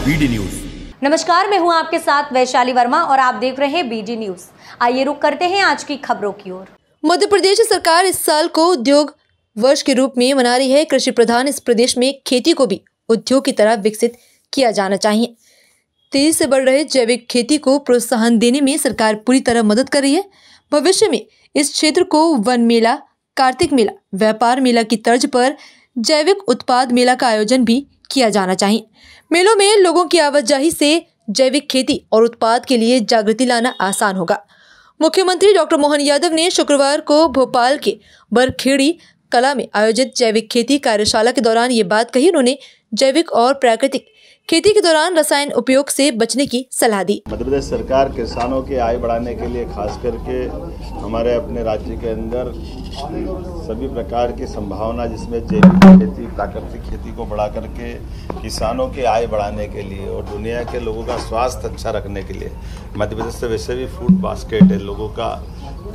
BD news. नमस्कार, मैं हूं आपके साथ वैशाली वर्मा और आप देख रहे हैं बीडी न्यूज। आइए रुक करते हैं आज की खबरों की ओर। मध्य प्रदेश सरकार इस साल को उद्योग वर्ष के रूप में मना रही है। कृषि प्रधान इस प्रदेश में खेती को भी उद्योग की तरह विकसित किया जाना चाहिए। तेजी से बढ़ रहे जैविक खेती को प्रोत्साहन देने में सरकार पूरी तरह मदद कर रही है। भविष्य में इस क्षेत्र को वन मेला, कार्तिक मेला, व्यापार मेला की तर्ज पर जैविक उत्पाद मेला का आयोजन भी किया जाना चाहिए। मेलों में लोगों की आवाजाही से जैविक खेती और उत्पाद के लिए जागृति लाना आसान होगा। मुख्यमंत्री डॉक्टर मोहन यादव ने शुक्रवार को भोपाल के बरखेड़ी कला में आयोजित जैविक खेती कार्यशाला के दौरान ये बात कही। उन्होंने जैविक और प्राकृतिक खेती के दौरान रसायन उपयोग से बचने की सलाह दी। मध्य प्रदेश सरकार किसानों की आय बढ़ाने के लिए खास करके हमारे अपने राज्य के अंदर सभी प्रकार की संभावना, जिसमें जैविक खेती, प्राकृतिक खेती को बढ़ा करके किसानों की आय बढ़ाने के लिए और दुनिया के लोगों का स्वास्थ्य अच्छा रखने के लिए मध्य प्रदेश से वैसे भी फूड बास्केट है। लोगों का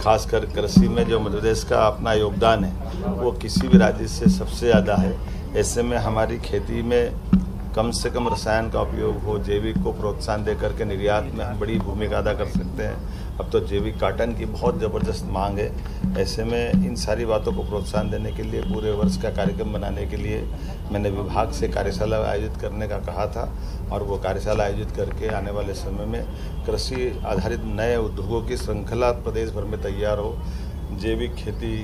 खासकर कृषि में जो मध्य प्रदेश का अपना योगदान है वो किसी भी राज्य से सबसे ज़्यादा है। ऐसे में हमारी खेती में कम से कम रसायन का उपयोग हो, जैविक को प्रोत्साहन दे करके निर्यात में हम बड़ी भूमिका अदा कर सकते हैं। अब तो जैविक कॉटन की बहुत ज़बरदस्त मांग है। ऐसे में इन सारी बातों को प्रोत्साहन देने के लिए पूरे वर्ष का कार्यक्रम बनाने के लिए मैंने विभाग से कार्यशाला आयोजित करने का कहा था और वो कार्यशाला आयोजित करके आने वाले समय में कृषि आधारित नए उद्योगों की श्रृंखला प्रदेश भर में तैयार हो। जैविक खेती,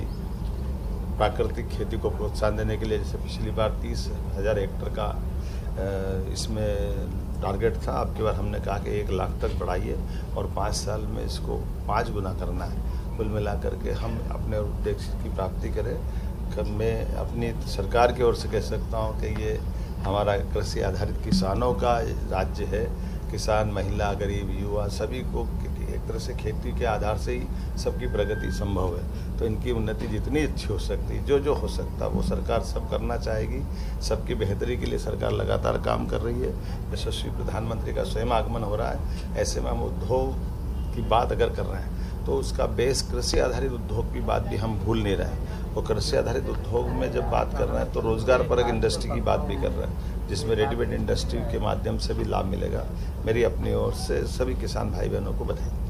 प्राकृतिक खेती को प्रोत्साहन देने के लिए जैसे पिछली बार 30,000 हेक्टेयर का इसमें टारगेट था, अब की बार हमने कहा कि 1 लाख तक बढ़ाइए और 5 साल में इसको 5 गुना करना है। कुल मिला करके हम अपने उद्देश्य की प्राप्ति करें। मैं अपनी सरकार की ओर से कह सकता हूं कि ये हमारा कृषि आधारित किसानों का राज्य है। किसान, महिला, गरीब, युवा सभी को एक तरह से खेती के आधार से ही सबकी प्रगति संभव है। तो इनकी उन्नति जितनी अच्छी हो सकती, जो हो सकता वो सरकार सब करना चाहेगी। सबकी बेहतरी के लिए सरकार लगातार काम कर रही है। यशस्वी प्रधानमंत्री का स्वयं आगमन हो रहा है। ऐसे में हम उद्योग की बात अगर कर रहे हैं तो उसका बेस कृषि आधारित उद्योग की बात भी हम भूल नहीं रहे। और कृषि आधारित उद्योग में जब बात कर रहे हैं तो रोजगार परक इंडस्ट्री की बात भी कर रहे हैं, जिसमें रेडीमेड इंडस्ट्री के माध्यम से भी लाभ मिलेगा। मेरी अपनी ओर से सभी किसान भाई बहनों को बधाई।